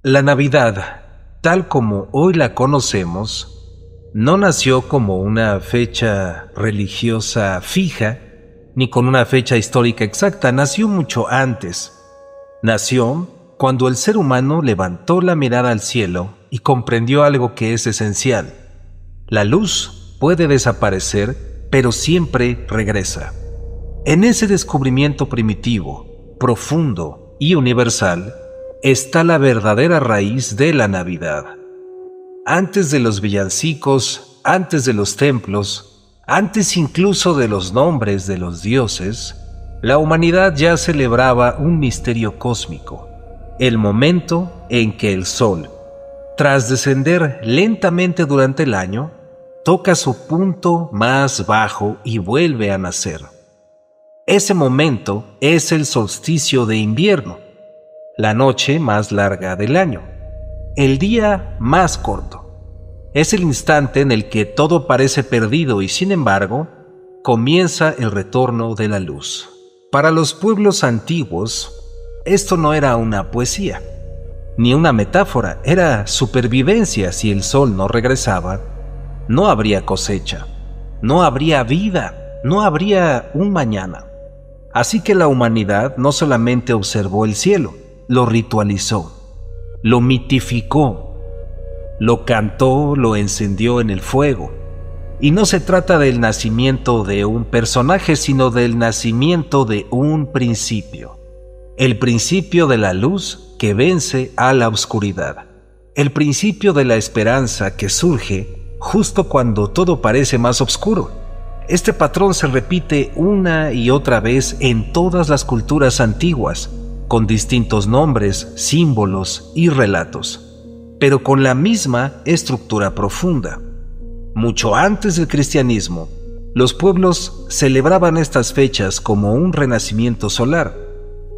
La Navidad, tal como hoy la conocemos, no nació como una fecha religiosa fija, ni con una fecha histórica exacta. Nació mucho antes. Nació cuando el ser humano levantó la mirada al cielo y comprendió algo que es esencial. La luz puede desaparecer, pero siempre regresa. En ese descubrimiento primitivo, profundo y universal, está la verdadera raíz de la Navidad. Antes de los villancicos, antes de los templos, antes incluso de los nombres de los dioses, la humanidad ya celebraba un misterio cósmico, el momento en que el sol, tras descender lentamente durante el año, toca su punto más bajo y vuelve a nacer. Ese momento es el solsticio de invierno, la noche más larga del año, el día más corto. Es el instante en el que todo parece perdido y, sin embargo, comienza el retorno de la luz. Para los pueblos antiguos, esto no era una poesía, ni una metáfora, era supervivencia. Si el sol no regresaba, no habría cosecha, no habría vida, no habría un mañana. Así que la humanidad no solamente observó el cielo, lo ritualizó, lo mitificó, lo cantó, lo encendió en el fuego. Y no se trata del nacimiento de un personaje, sino del nacimiento de un principio. El principio de la luz que vence a la oscuridad. El principio de la esperanza que surge justo cuando todo parece más oscuro. Este patrón se repite una y otra vez en todas las culturas antiguas, con distintos nombres, símbolos y relatos, pero con la misma estructura profunda. Mucho antes del cristianismo, los pueblos celebraban estas fechas como un renacimiento solar.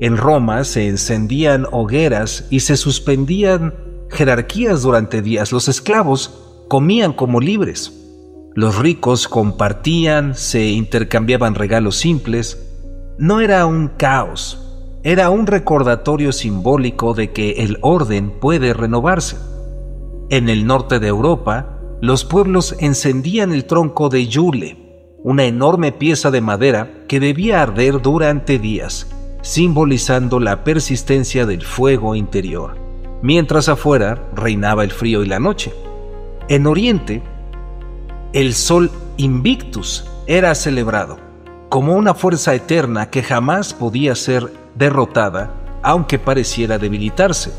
En Roma se encendían hogueras y se suspendían jerarquías durante días. Los esclavos comían como libres. Los ricos compartían, se intercambiaban regalos simples. No era un caos. Era un recordatorio simbólico de que el orden puede renovarse. En el norte de Europa, los pueblos encendían el tronco de Yule, una enorme pieza de madera que debía arder durante días, simbolizando la persistencia del fuego interior, mientras afuera reinaba el frío y la noche. En Oriente, el sol Invictus era celebrado como una fuerza eterna que jamás podía ser derrotada, aunque pareciera debilitarse.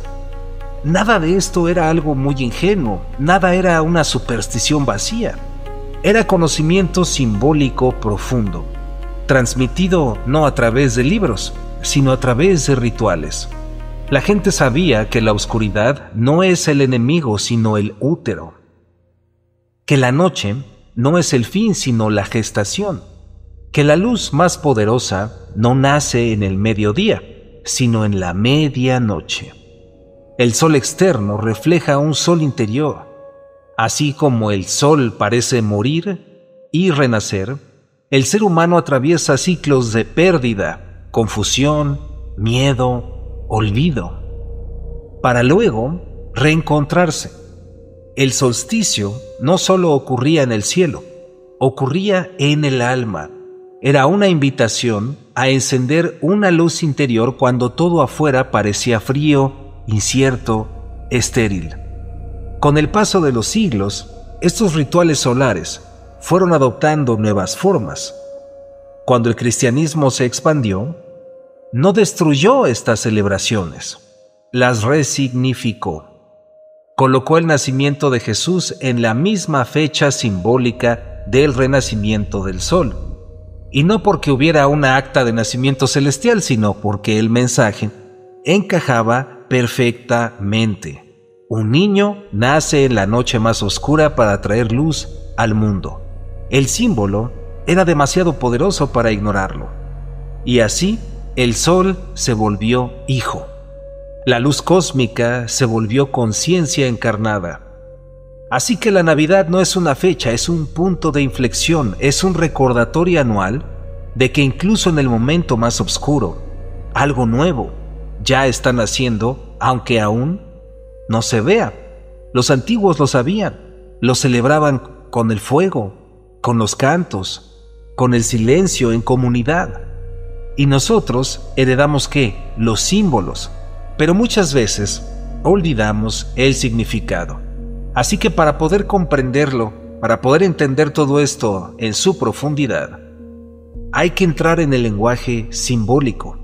Nada de esto era algo muy ingenuo, nada era una superstición vacía. Era conocimiento simbólico profundo, transmitido no a través de libros, sino a través de rituales. La gente sabía que la oscuridad no es el enemigo, sino el útero. Que la noche no es el fin, sino la gestación. Que la luz más poderosa no nace en el mediodía, sino en la medianoche. El sol externo refleja un sol interior. Así como el sol parece morir y renacer, el ser humano atraviesa ciclos de pérdida, confusión, miedo, olvido, para luego reencontrarse. El solsticio no solo ocurría en el cielo, ocurría en el alma. Era una invitación a encender una luz interior cuando todo afuera parecía frío, incierto, estéril. Con el paso de los siglos, estos rituales solares fueron adoptando nuevas formas. Cuando el cristianismo se expandió, no destruyó estas celebraciones, las resignificó. Colocó el nacimiento de Jesús en la misma fecha simbólica del renacimiento del sol. Y no porque hubiera una acta de nacimiento celestial, sino porque el mensaje encajaba perfectamente. Un niño nace en la noche más oscura para traer luz al mundo. El símbolo era demasiado poderoso para ignorarlo. Y así, el sol se volvió hijo. La luz cósmica se volvió conciencia encarnada. Así que la Navidad no es una fecha, es un punto de inflexión, es un recordatorio anual de que incluso en el momento más oscuro, algo nuevo ya está naciendo, aunque aún no se vea. Los antiguos lo sabían, lo celebraban con el fuego, con los cantos, con el silencio en comunidad. Y nosotros heredamos ¿qué? Los símbolos, pero muchas veces olvidamos el significado. Así que para poder comprenderlo, para poder entender todo esto en su profundidad, hay que entrar en el lenguaje simbólico,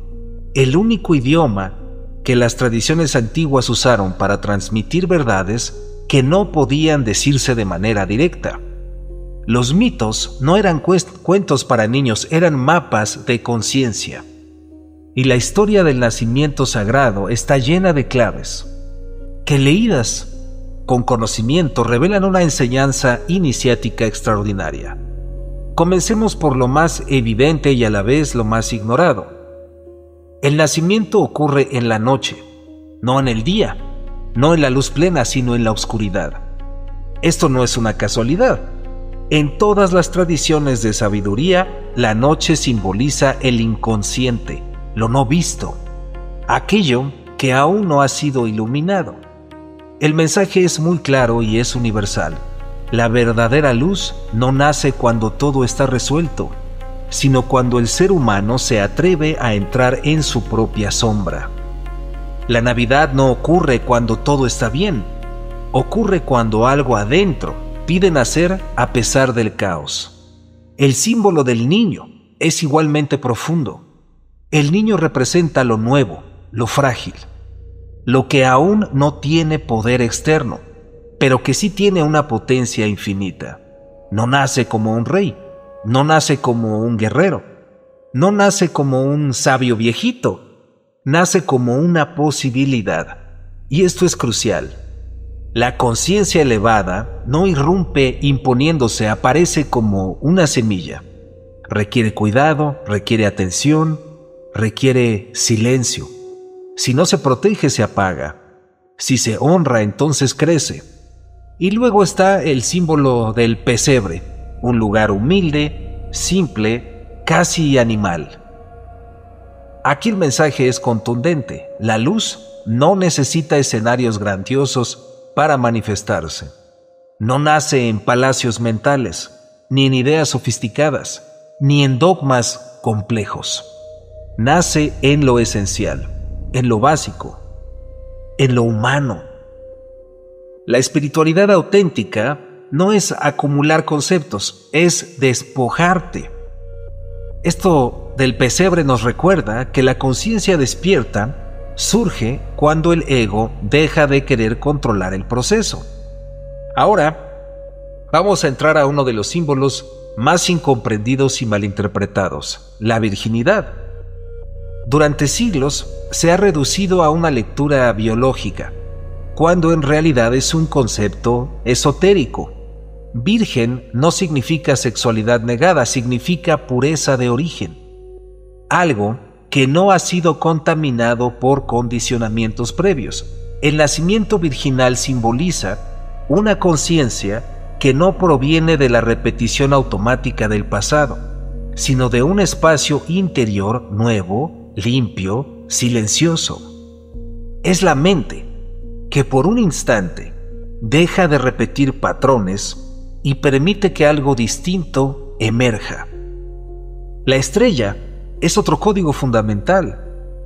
el único idioma que las tradiciones antiguas usaron para transmitir verdades que no podían decirse de manera directa. Los mitos no eran cuentos para niños, eran mapas de conciencia. Y la historia del nacimiento sagrado está llena de claves, que leídas con conocimiento revelan una enseñanza iniciática extraordinaria. Comencemos por lo más evidente y a la vez lo más ignorado. El nacimiento ocurre en la noche, no en el día, no en la luz plena, sino en la oscuridad. Esto no es una casualidad. En todas las tradiciones de sabiduría, la noche simboliza el inconsciente, lo no visto, aquello que aún no ha sido iluminado. El mensaje es muy claro y es universal. La verdadera luz no nace cuando todo está resuelto, sino cuando el ser humano se atreve a entrar en su propia sombra. La Navidad no ocurre cuando todo está bien, ocurre cuando algo adentro pide nacer a pesar del caos. El símbolo del niño es igualmente profundo. El niño representa lo nuevo, lo frágil, lo que aún no tiene poder externo, pero que sí tiene una potencia infinita. No nace como un rey, no nace como un guerrero, no nace como un sabio viejito, nace como una posibilidad. Y esto es crucial. La conciencia elevada no irrumpe imponiéndose, aparece como una semilla. Requiere cuidado, requiere atención, requiere silencio. Si no se protege, se apaga. Si se honra, entonces crece. Y luego está el símbolo del pesebre, un lugar humilde, simple, casi animal. Aquí el mensaje es contundente. La luz no necesita escenarios grandiosos para manifestarse. No nace en palacios mentales, ni en ideas sofisticadas, ni en dogmas complejos. Nace en lo esencial, en lo básico, en lo humano. La espiritualidad auténtica no es acumular conceptos, es despojarte. Esto del pesebre nos recuerda que la conciencia despierta surge cuando el ego deja de querer controlar el proceso. Ahora, vamos a entrar a uno de los símbolos más incomprendidos y malinterpretados, la virginidad. Durante siglos se ha reducido a una lectura biológica, cuando en realidad es un concepto esotérico. Virgen no significa sexualidad negada, significa pureza de origen. Algo que no ha sido contaminado por condicionamientos previos. El nacimiento virginal simboliza una conciencia que no proviene de la repetición automática del pasado, sino de un espacio interior nuevo, limpio, silencioso. Es la mente que por un instante deja de repetir patrones y permite que algo distinto emerja. La estrella es otro código fundamental.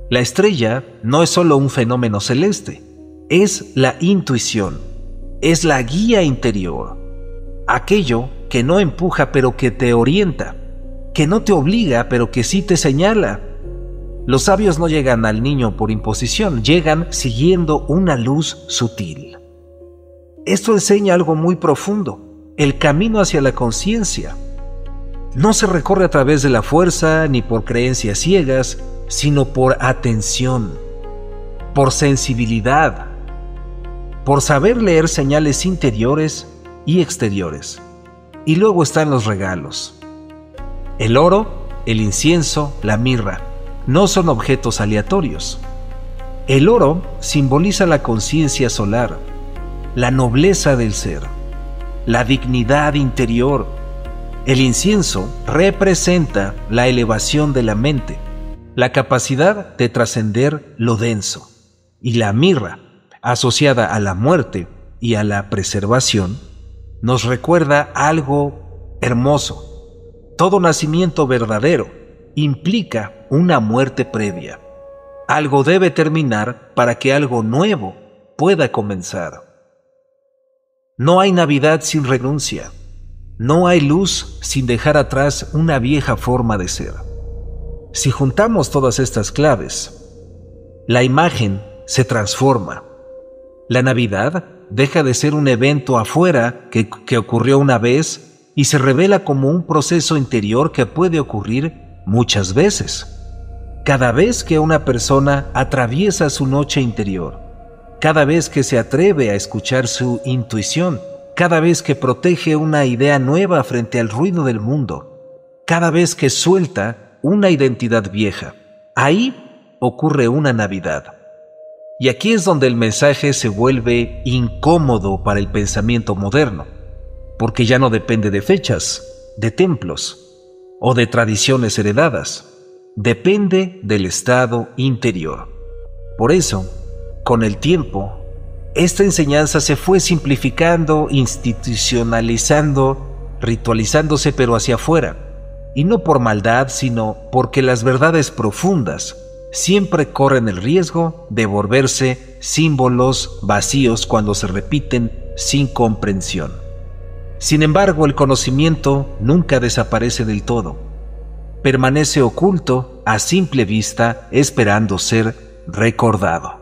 La estrella no es solo un fenómeno celeste, es la intuición, es la guía interior, aquello que no empuja pero que te orienta, que no te obliga pero que sí te señala. Los sabios no llegan al niño por imposición, llegan siguiendo una luz sutil. Esto enseña algo muy profundo. El camino hacia la conciencia no se recorre a través de la fuerza ni por creencias ciegas, sino por atención, por sensibilidad, por saber leer señales interiores y exteriores. Y luego están los regalos. El oro, el incienso, la mirra, no son objetos aleatorios. El oro simboliza la conciencia solar, la nobleza del ser, la dignidad interior. El incienso representa la elevación de la mente, la capacidad de trascender lo denso. Y la mirra asociada a la muerte y a la preservación, nos recuerda algo hermoso. Todo nacimiento verdadero implica una muerte previa. Algo debe terminar para que algo nuevo pueda comenzar. No hay Navidad sin renuncia. No hay luz sin dejar atrás una vieja forma de ser. Si juntamos todas estas claves, la imagen se transforma. La Navidad deja de ser un evento afuera que ocurrió una vez y se revela como un proceso interior que puede ocurrir muchas veces. Cada vez que una persona atraviesa su noche interior, cada vez que se atreve a escuchar su intuición, cada vez que protege una idea nueva frente al ruido del mundo, cada vez que suelta una identidad vieja, ahí ocurre una Navidad. Y aquí es donde el mensaje se vuelve incómodo para el pensamiento moderno, porque ya no depende de fechas, de templos o de tradiciones heredadas. Depende del estado interior. Por eso, con el tiempo, esta enseñanza se fue simplificando, institucionalizando, ritualizándose pero hacia afuera, y no por maldad, sino porque las verdades profundas siempre corren el riesgo de volverse símbolos vacíos cuando se repiten sin comprensión. Sin embargo, el conocimiento nunca desaparece del todo. Permanece oculto a simple vista esperando ser recordado.